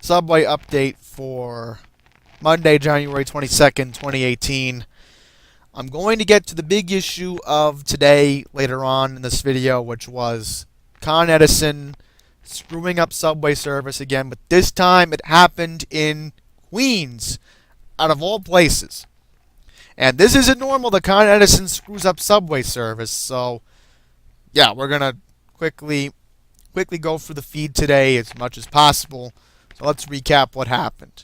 subway update for Monday, January 22nd, 2018. I'm going to get to the big issue of today later on in this video, which was Con Edison screwing up subway service again, but this time it happened in Queens, out of all places. And this isn't normal that Con Edison screws up subway service, so yeah, we're going to quickly go through the feed today as much as possible. So let's recap what happened.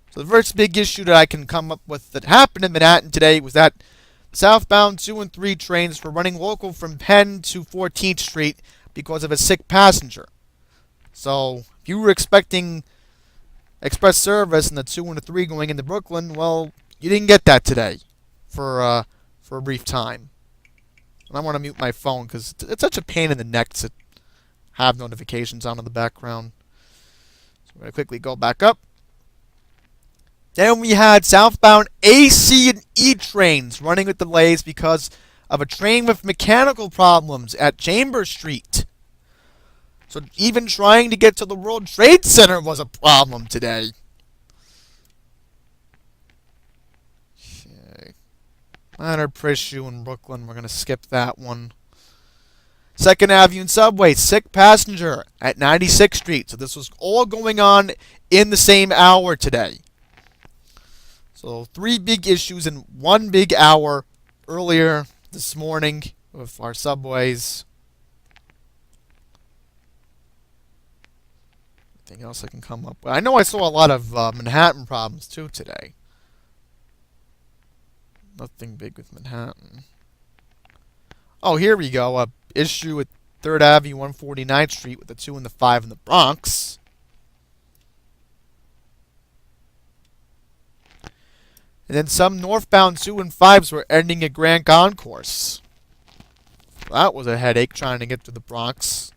So the first big issue that I can come up with that happened in Manhattan today was that southbound 2 and 3 trains were running local from Penn to 14th Street because of a sick passenger. So if you were expecting express service in the 2 and the 3 going into Brooklyn, well, you didn't get that today for a brief time. And I want to mute my phone because it's such a pain in the neck to have notifications on in the background. So I'm going to quickly go back up. Then we had southbound A, C, and E trains running with delays because of a train with mechanical problems at Chambers Street. So even trying to get to the World Trade Center was a problem today. Okay. Minor issue in Brooklyn. We're going to skip that one. 2nd Avenue subway, sick passenger at 96th Street. So this was all going on in the same hour today. So 3 big issues in 1 big hour earlier this morning with our subways. Anything else I can come up with? I know I saw a lot of Manhattan problems too today. Nothing big with Manhattan. Oh, here we go. A issue at 3rd Avenue, 149th Street with the 2 and the 5 in the Bronx. And then some northbound 2 and 5s were ending at Grand Concourse. That was a headache trying to get to the Bronx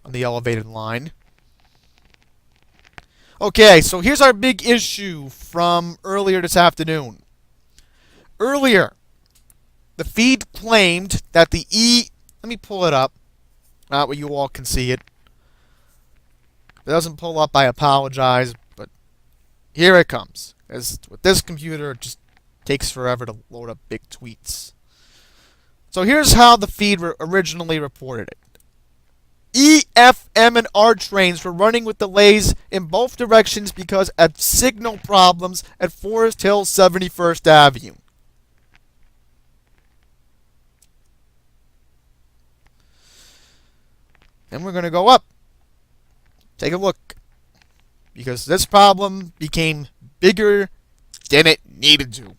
on the elevated line. Okay, so here's our big issue from earlier this afternoon. Earlier, the feed claimed that the let me pull it up, not where you all can see it. If it doesn't pull up, I apologize, but here it comes. As with this computer, it just takes forever to load up big tweets. So here's how the feed originally reported it. E, F, M, and R trains were running with delays in both directions because of signal problems at Forest Hill 71st Avenue. Then we're going to go up. Take a look. Because this problem became bigger than it needed to.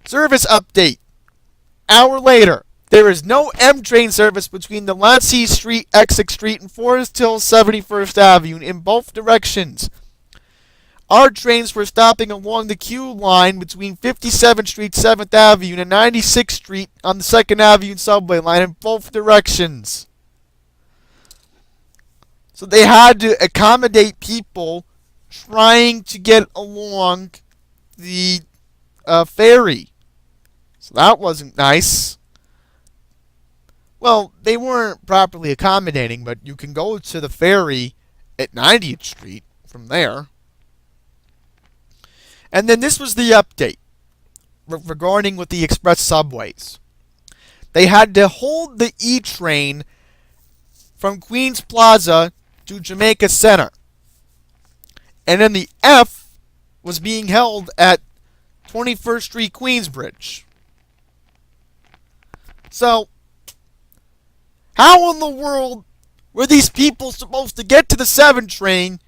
Service update. Hour later, there is no M train service between the Delancey Street, Essex Street, and Forest Hill 71st Avenue in both directions. R trains were stopping along the Q line between 57th Street, 7th Avenue, and 96th Street on the 2nd Avenue subway line in both directions. So they had to accommodate people trying to get along the ferry. So that wasn't nice. Well, they weren't properly accommodating, but you can go to the ferry at 90th Street from there. And then this was the update regarding with the express subways. They had to hold the E train from Queens Plaza to Jamaica Center. And then the F was being held at 21st Street Queensbridge. So, how in the world were these people supposed to get to the 7 train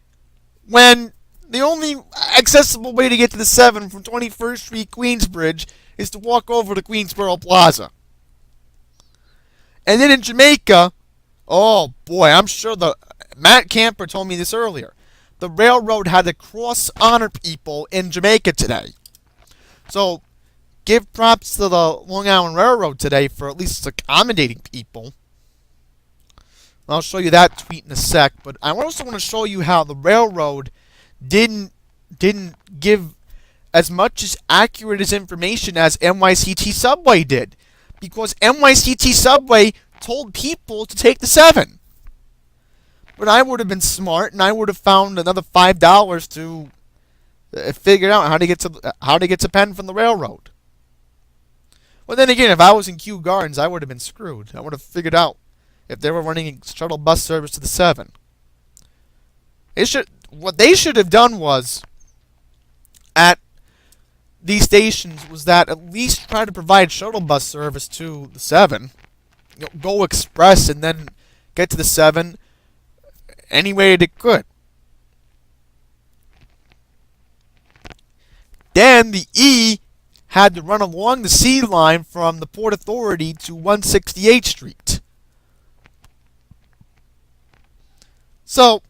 when the only accessible way to get to the 7 from 21st Street Queensbridge is to walk over to Queensboro Plaza? And then in Jamaica, oh boy, I'm sure Matt Camper told me this earlier. The railroad had to cross-honor people in Jamaica today. So, give props to the Long Island Railroad today for at least accommodating people. I'll show you that tweet in a sec, but I also want to show you how the railroad didn't give as much as accurate as information as NYCT Subway did, because NYCT Subway told people to take the 7. But I would have been smart, and I would have found another $5 to figure out how to get to Penn from the railroad. Well, then again, if I was in Kew Gardens, I would have been screwed. I would have figured out if they were running a shuttle bus service to the 7. What they should have done was, at these stations, was that at least try to provide shuttle bus service to the 7. Go express and then get to the 7 any way that it could. Then the E had to run along the C line from the Port Authority to 168th Street. So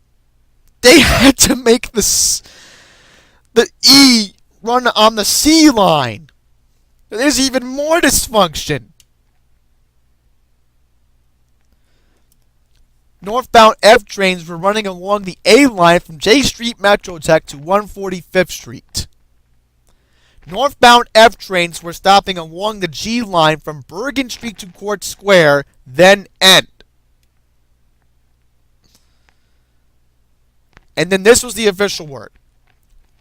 they had to make the E run on the C line. There's even more dysfunction. Northbound F trains were running along the A line from J Street Metrotech to 145th Street. Northbound F trains were stopping along the G line from Bergen Street to Court Square, then N. And then this was the official word.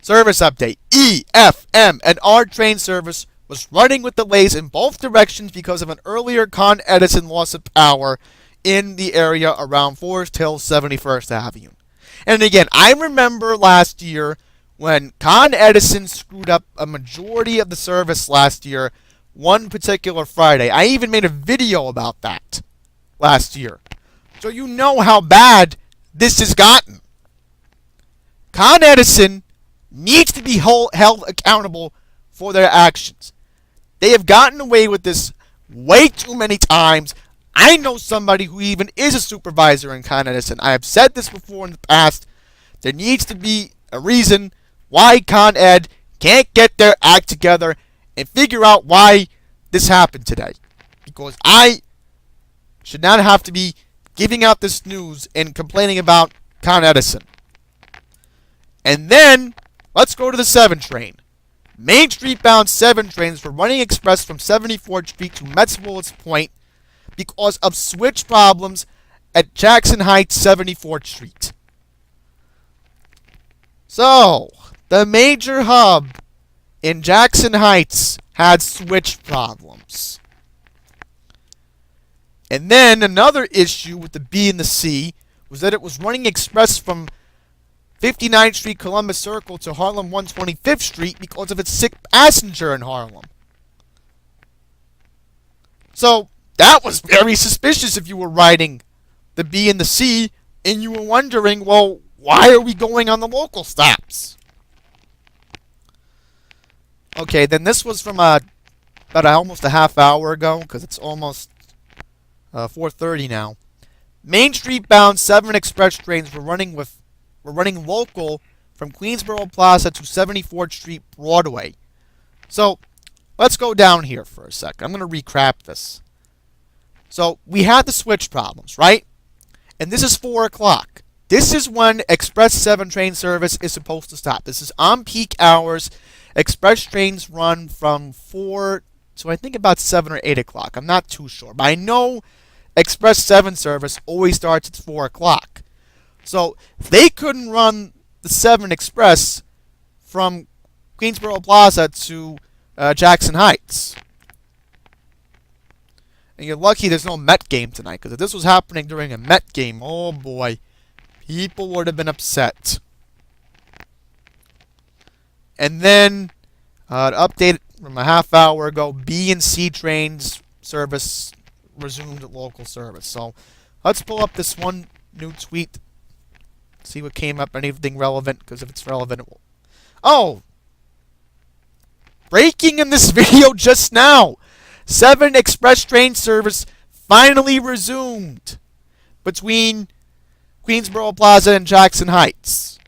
Service update. E, F, M, and R train service was running with delays in both directions because of an earlier Con Edison loss of power in the area around Forest Hill 71st Avenue. And again, I remember last year when Con Edison screwed up a majority of the service last year, one particular Friday. I even made a video about that last year. So you know how bad this has gotten. Con Edison needs to be held accountable for their actions. They have gotten away with this way too many times. I know somebody who even is a supervisor in Con Edison. I have said this before in the past. There needs to be a reason why Con Ed can't get their act together and figure out why this happened today. Because I should not have to be giving out this news and complaining about Con Edison. And then, let's go to the 7 train. Main Street bound 7 trains were running express from 74th Street to Metz-Willets Point because of switch problems at Jackson Heights 74th Street. So, the major hub in Jackson Heights had switch problems. And then another issue with the B and the C was that it was running express from 59th Street Columbus Circle to Harlem 125th Street because of its sick passenger in Harlem. So, that was very suspicious if you were riding the B and the C and you were wondering, well, why are we going on the local stops? Okay, then this was from about almost a half hour ago, because it's almost 4:30 now. Main Street bound 7 express trains were running local from Queensboro Plaza to 74th Street Broadway. So, let's go down here for a second. I'm going to recap this. So, we had the switch problems, right? And this is 4 o'clock. This is when Express 7 train service is supposed to stop. This is on peak hours. Express trains run from 4 to I think about 7 or 8 o'clock. I'm not too sure. But I know Express 7 service always starts at 4 o'clock. So, they couldn't run the 7 Express from Queensboro Plaza to Jackson Heights. And you're lucky there's no Met game tonight, because if this was happening during a Met game, oh boy, people would have been upset. And then, an update from a half hour ago, B and C trains service resumed local service. So, let's pull up this one new tweet, see what came up, anything relevant, because if it's relevant, it will. Oh! Breaking in this video just now! 7 express train service finally resumed between Queensboro Plaza and Jackson Heights.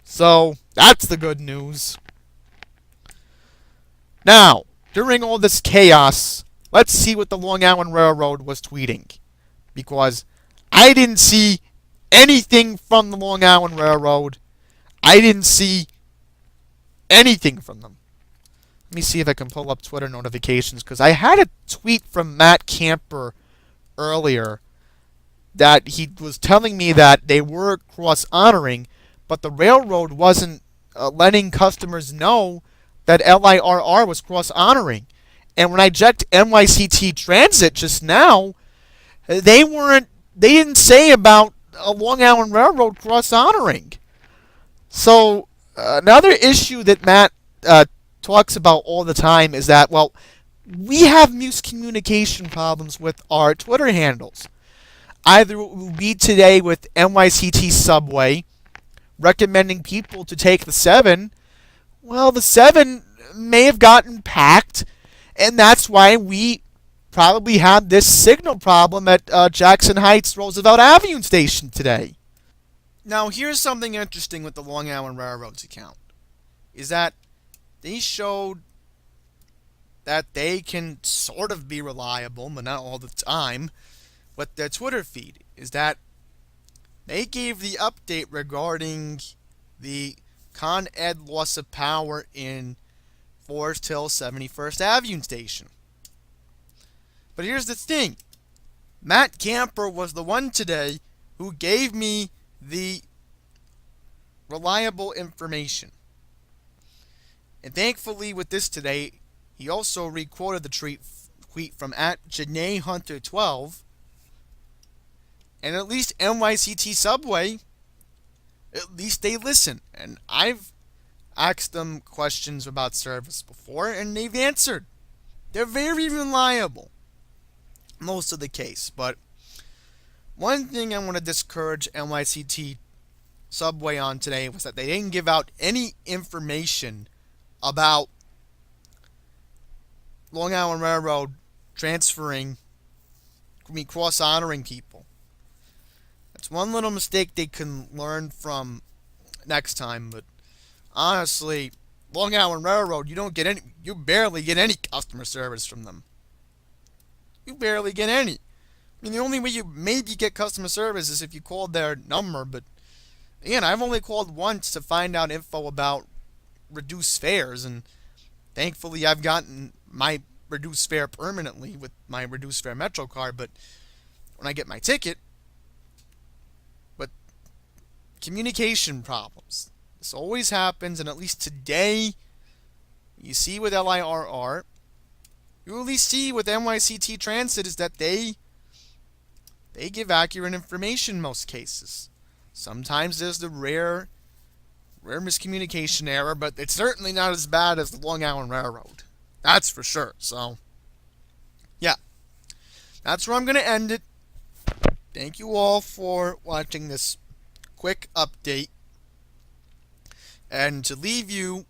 So, that's the good news. Now, during all this chaos, let's see what the Long Island Railroad was tweeting. Because I didn't see anything from the Long Island Railroad. I didn't see anything from them. Let me see if I can pull up Twitter notifications, because I had a tweet from Matt Camper earlier that he was telling me that they were cross-honoring, but the railroad wasn't letting customers know that LIRR was cross-honoring. And when I checked NYCT Transit just now, they weren't. They didn't say about a Long Island Railroad cross-honoring. So another issue that Matt talks about all the time is that, well, we have miscommunication problems with our Twitter handles. Either it will be today with NYCT Subway recommending people to take the 7. Well, the 7 may have gotten packed, and that's why we probably had this signal problem at Jackson Heights Roosevelt Avenue Station today. Now, here's something interesting with the Long Island Railroad's account, is that they showed that they can sort of be reliable, but not all the time, with their Twitter feed, is that they gave the update regarding the Con Ed loss of power in Forest Hill 71st Avenue Station. But here's the thing. Matt Camper was the one today who gave me the reliable information. And thankfully with this today, he also requoted the tweet from @JanaeHunter12. And at least NYCT Subway, at least they listen. And I've asked them questions about service before, and they've answered. They're very reliable, most of the case. But one thing I want to discourage NYCT Subway on today was that they didn't give out any information about Long Island Railroad cross-honoring people. That's one little mistake they can learn from next time, but honestly, Long Island Railroad, you barely get any customer service from them. You barely get any. I mean, the only way you maybe get customer service is if you called their number, but again, I've only called once to find out info about reduced fares, and thankfully I've gotten my reduced fare permanently with my reduced fare Metro card, but when I get my ticket, but communication problems. This always happens, and at least today, you see with LIRR, you at least see with NYCT Transit is that they give accurate information in most cases. Sometimes there's the rare miscommunication error, but it's certainly not as bad as the Long Island Railroad. That's for sure. So, yeah. That's where I'm going to end it. Thank you all for watching this quick update. And to leave you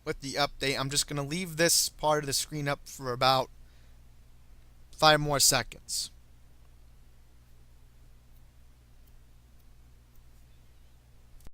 with the update, I'm just going to leave this part of the screen up for about 5 more seconds.